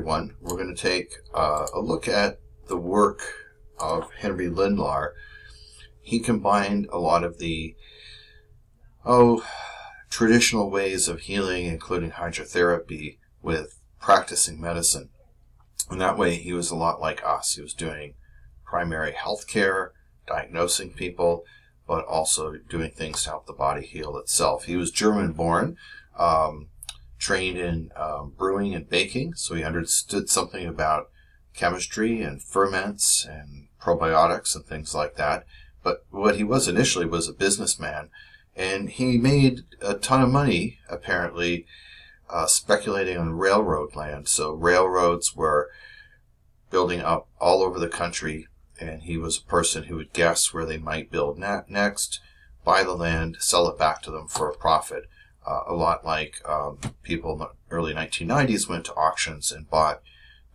everyone. We're going to take a look at the work of Henry Lindlahr. He combined a lot of the traditional ways of healing, including hydrotherapy, with practicing medicine. And that way he was a lot like us. He was doing primary health care, diagnosing people, but also doing things to help the body heal itself. He was German-born, trained in brewing and baking, so he understood something about chemistry and ferments and probiotics and things like that. But what he was initially was a businessman, and he made a ton of money, apparently, speculating on railroad land. So railroads were building up all over the country, and he was a person who would guess where they might build next, buy the land, sell it back to them for a profit. A lot like people in the early 1990s went to auctions and bought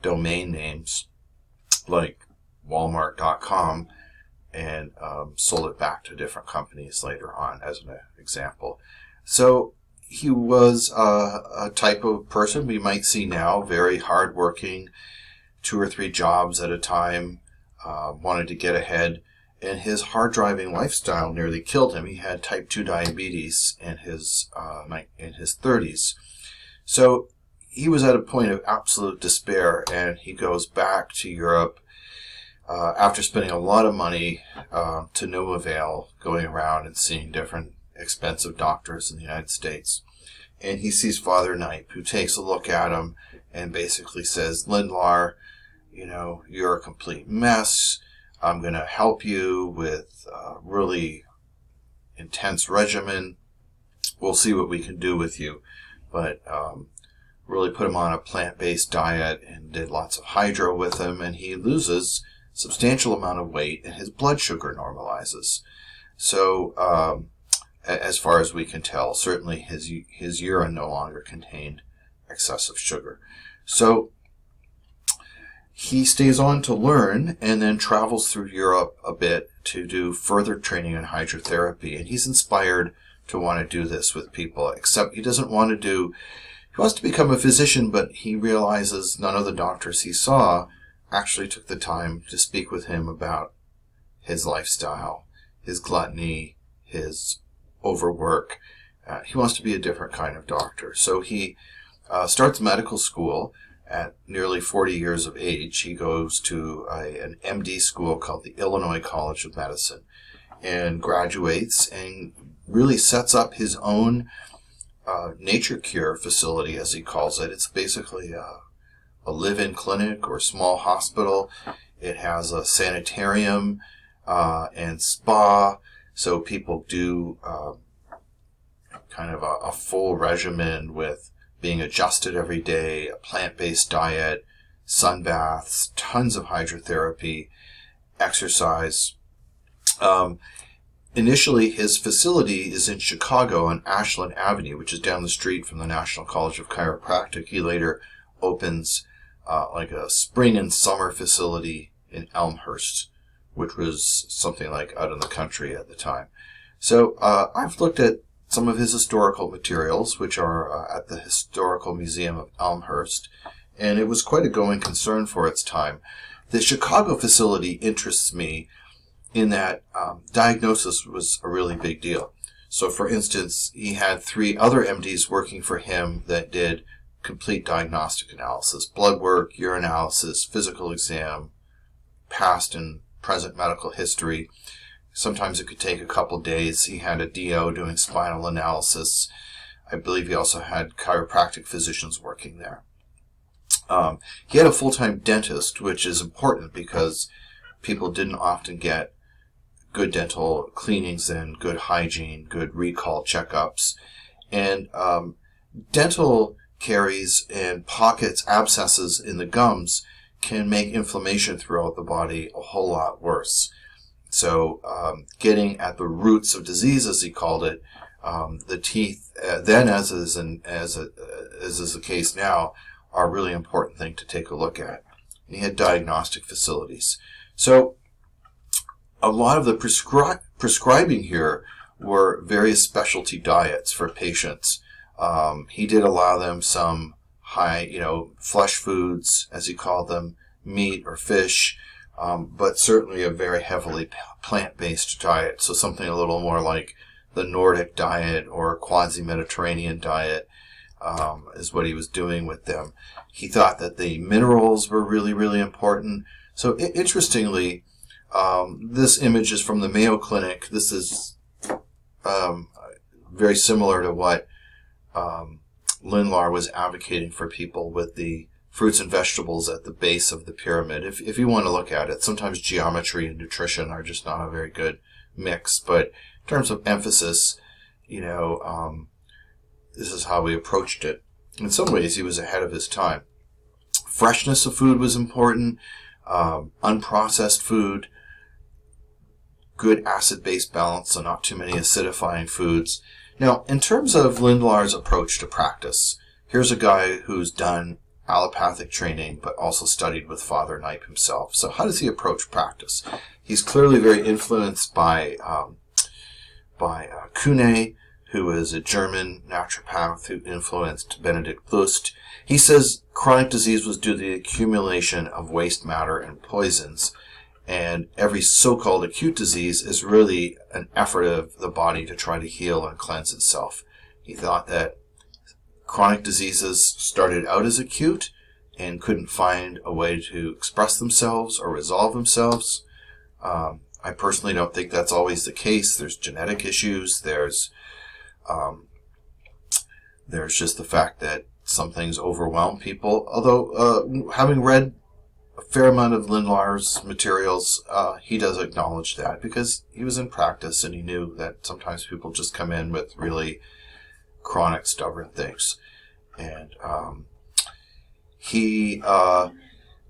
domain names like Walmart.com and sold it back to different companies later on, as an example. So he was a type of person we might see now, very hardworking, 2 or 3 jobs at a time, wanted to get ahead. And his hard-driving lifestyle nearly killed him. He had type 2 diabetes in his 30s. So he was at a point of absolute despair, and he goes back to Europe after spending a lot of money to no avail, going around and seeing different expensive doctors in the United States. And he sees Father Knipe, who takes a look at him and basically says, Lindlahr, you're a complete mess. I'm going to help you with a really intense regimen. We'll see what we can do with you. But really put him on a plant-based diet and did lots of hydro with him, and he loses a substantial amount of weight, and his blood sugar normalizes. So as far as we can tell, certainly his urine no longer contained excessive sugar. So he stays on to learn and then travels through Europe a bit to do further training in hydrotherapy. And he's inspired to want to do this with people, except he wants to become a physician, but he realizes none of the doctors he saw actually took the time to speak with him about his lifestyle, his gluttony, his overwork. He wants to be a different kind of doctor. So he starts medical school. At nearly 40 years of age, he goes to an MD school called the Illinois College of Medicine and graduates and really sets up his own nature cure facility, as he calls it. It's basically a live-in clinic or small hospital. It has a sanitarium and spa, so people do kind of a full regimen with being adjusted every day, a plant-based diet, sun baths, tons of hydrotherapy, exercise. Initially, his facility is in Chicago on Ashland Avenue, which is down the street from the National College of Chiropractic. He later opens like a spring and summer facility in Elmhurst, which was something like out in the country at the time. So I've looked at some of his historical materials, which are at the Historical Museum of Elmhurst, and it was quite a going concern for its time. The Chicago facility interests me in that diagnosis was a really big deal. So, for instance, he had 3 other MDs working for him that did complete diagnostic analysis, blood work, urinalysis, physical exam, past and present medical history. Sometimes it could take a couple days. He had a DO doing spinal analysis. I believe he also had chiropractic physicians working there. He had a full-time dentist, which is important because people didn't often get good dental cleanings and good hygiene, good recall checkups. And dental caries and pockets, abscesses in the gums can make inflammation throughout the body a whole lot worse. So getting at the roots of disease, as he called it, the teeth, then as is the case now, are a really important thing to take a look at. And he had diagnostic facilities. So a lot of the prescribing here were various specialty diets for patients. He did allow them some high, flesh foods, as he called them, meat or fish, but certainly a very heavily plant-based diet. So something a little more like the Nordic diet or quasi-Mediterranean diet is what he was doing with them. He thought that the minerals were really, really important. So interestingly, this image is from the Mayo Clinic. This is very similar to what Lindlahr was advocating for people with the fruits and vegetables at the base of the pyramid. If you want to look at it, sometimes geometry and nutrition are just not a very good mix. But in terms of emphasis, this is how he approached it. In some ways, he was ahead of his time. Freshness of food was important. Unprocessed food, good acid-base balance, so not too many acidifying foods. Now, in terms of Lindlahr's approach to practice, here's a guy who's done allopathic training, but also studied with Father Knipe himself. So how does he approach practice? He's clearly very influenced by Kuhne, who is a German naturopath who influenced Benedict Lust. He says chronic disease was due to the accumulation of waste matter and poisons, and every so-called acute disease is really an effort of the body to try to heal and cleanse itself. He thought that chronic diseases started out as acute and couldn't find a way to express themselves or resolve themselves. I personally don't think that's always the case. There's genetic issues. There's just the fact that some things overwhelm people. Although, having read a fair amount of Lindlahr's materials, he does acknowledge that because he was in practice and he knew that sometimes people just come in with really chronic, stubborn things. And he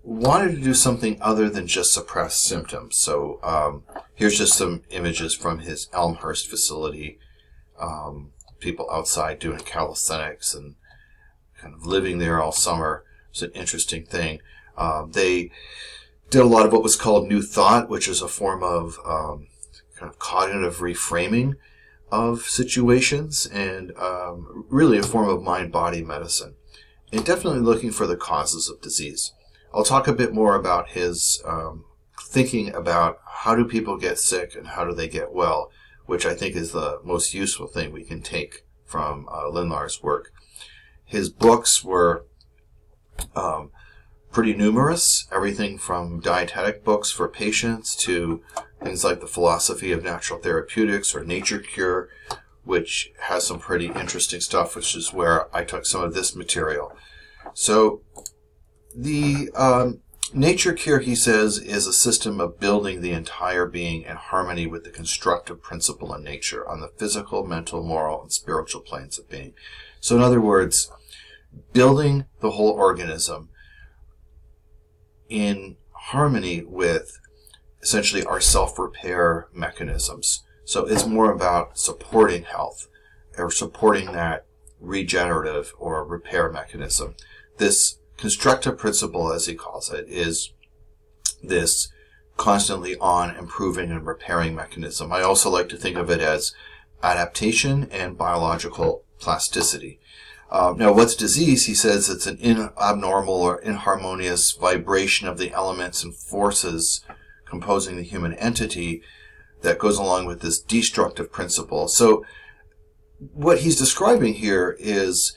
wanted to do something other than just suppress symptoms. So here's just some images from his Elmhurst facility. People outside doing calisthenics and kind of living there all summer. It's an interesting thing. They did a lot of what was called New Thought, which is a form of kind of cognitive reframing of situations and really a form of mind-body medicine. And definitely looking for the causes of disease. I'll talk a bit more about his thinking about how do people get sick and how do they get well, which I think is the most useful thing we can take from Lindlahr's work. His books were pretty numerous, everything from dietetic books for patients to things like the Philosophy of Natural Therapeutics or Nature Cure, which has some pretty interesting stuff, which is where I took some of this material. So the Nature Cure, he says, is a system of building the entire being in harmony with the constructive principle in nature on the physical, mental, moral, and spiritual planes of being. So in other words, building the whole organism in harmony with essentially our self-repair mechanisms. So it's more about supporting health or supporting that regenerative or repair mechanism. This constructive principle, as he calls it, is this constantly on improving and repairing mechanism. I also like to think of it as adaptation and biological plasticity. Now, what's disease? He says it's an abnormal or inharmonious vibration of the elements and forces composing the human entity that goes along with this destructive principle. So what he's describing here is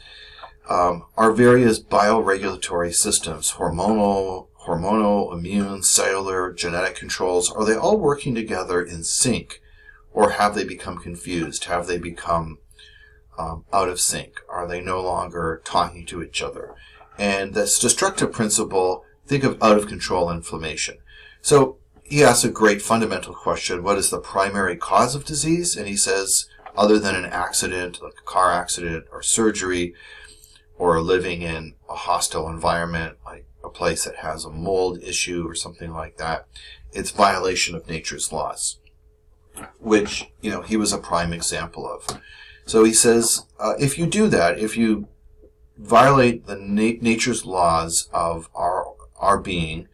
our various bioregulatory systems, hormonal, immune, cellular, genetic controls. Are they all working together in sync, or have they become confused? Have they become out of sync? Are they no longer talking to each other? And this destructive principle, think of out of control inflammation. So he asks a great fundamental question: what is the primary cause of disease? And he says, other than an accident, like a car accident or surgery, or living in a hostile environment, like a place that has a mold issue or something like that, it's violation of nature's laws, which, he was a prime example of. So he says, if you do that, if you violate the nature's laws of our being,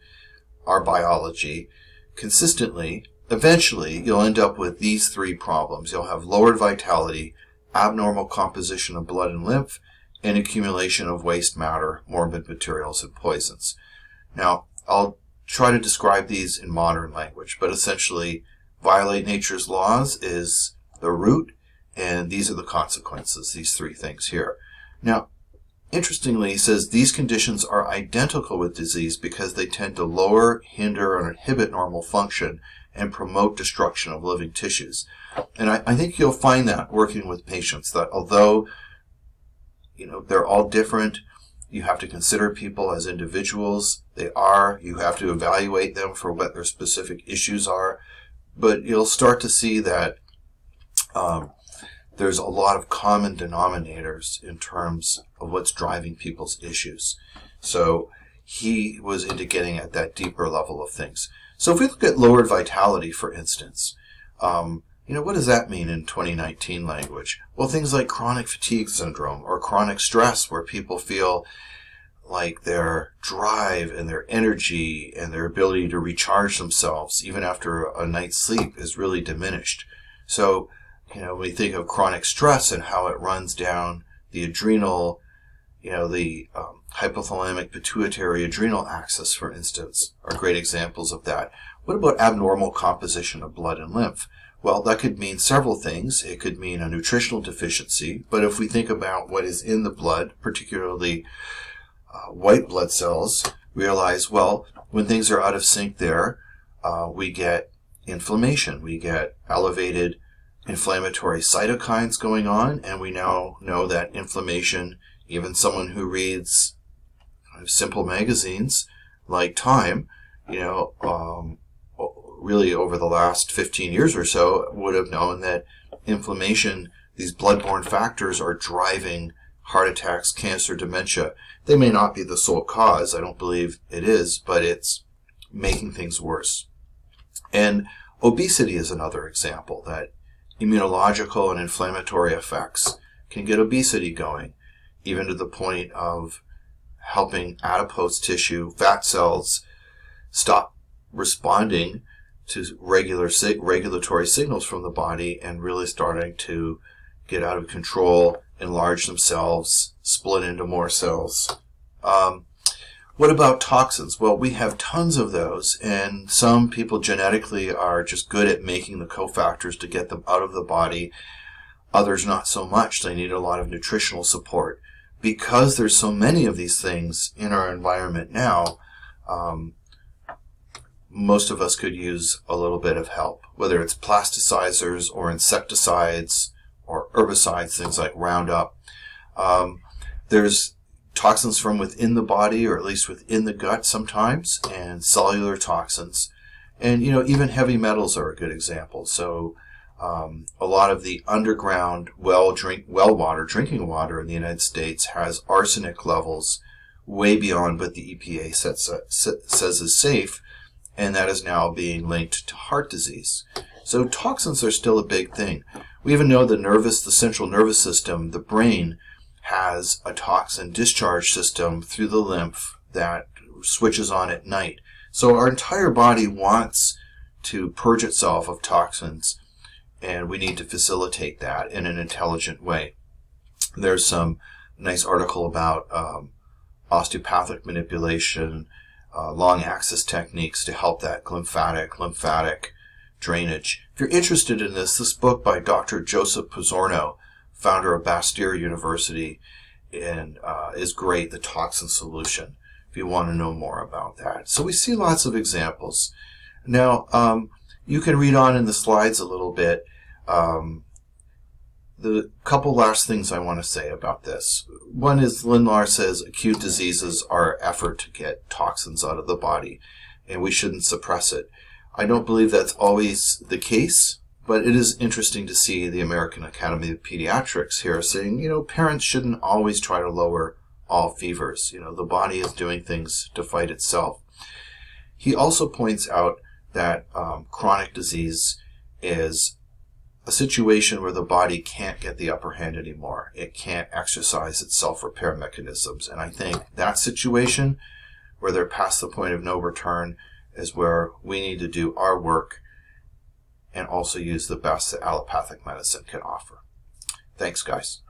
our biology, consistently, eventually you'll end up with these three problems. You'll have lowered vitality, abnormal composition of blood and lymph, and accumulation of waste matter, morbid materials, and poisons. Now, I'll try to describe these in modern language, but essentially, violate nature's laws is the root, and these are the consequences, these three things here. Now, interestingly, he says these conditions are identical with disease because they tend to lower, hinder, or inhibit normal function and promote destruction of living tissues. And I think you'll find that working with patients, that although they're all different, you have to consider people as individuals. You have to evaluate them for what their specific issues are. But you'll start to see that there's a lot of common denominators in terms of what's driving people's issues. So he was into getting at that deeper level of things. So if we look at lowered vitality, for instance, what does that mean in 2019 language? Well, things like chronic fatigue syndrome or chronic stress, where people feel like their drive and their energy and their ability to recharge themselves even after a night's sleep is really diminished. So, we think of chronic stress and how it runs down the adrenal, the hypothalamic pituitary adrenal axis, for instance, are great examples of that. What about abnormal composition of blood and lymph? Well, that could mean several things. It could mean a nutritional deficiency, but if we think about what is in the blood, particularly white blood cells, realize, well, when things are out of sync there, we get inflammation. We get elevated inflammatory cytokines going on, and we now know that inflammation, even someone who reads simple magazines like Time, really over the last 15 years or so, would have known that inflammation, these bloodborne factors, are driving heart attacks, cancer, dementia. They may not be the sole cause, I don't believe it is, but it's making things worse. And obesity is another example, that immunological and inflammatory effects can get obesity going, even to the point of helping adipose tissue, fat cells, stop responding to regulatory signals from the body and really starting to get out of control, enlarge themselves, split into more cells. What about toxins? Well, we have tons of those, and some people genetically are just good at making the cofactors to get them out of the body. Others not so much. They need a lot of nutritional support. Because there's so many of these things in our environment now, most of us could use a little bit of help, whether it's plasticizers or insecticides or herbicides, things like Roundup. There's toxins from within the body, or at least within the gut sometimes, and cellular toxins. And, even heavy metals are a good example. So a lot of the underground drinking water in the United States has arsenic levels way beyond what the EPA says is safe, and that is now being linked to heart disease. So toxins are still a big thing. We even know the central nervous system, the brain, has a toxin discharge system through the lymph that switches on at night. So our entire body wants to purge itself of toxins, and we need to facilitate that in an intelligent way. There's some nice article about osteopathic manipulation, long axis techniques to help that lymphatic drainage. If you're interested in this book by Dr. Joseph Pizzorno, founder of Bastyr University, and is great, The Toxin Solution, if you want to know more about that. So we see lots of examples. Now, you can read on in the slides a little bit. The couple last things I want to say about this. One is Lindlahr says acute diseases are effort to get toxins out of the body, and we shouldn't suppress it. I don't believe that's always the case, but it is interesting to see the American Academy of Pediatrics here saying, parents shouldn't always try to lower all fevers. The body is doing things to fight itself. He also points out that chronic disease is a situation where the body can't get the upper hand anymore. It can't exercise its self-repair mechanisms. And I think that situation, where they're past the point of no return, is where we need to do our work and also use the best that allopathic medicine can offer. Thanks, guys.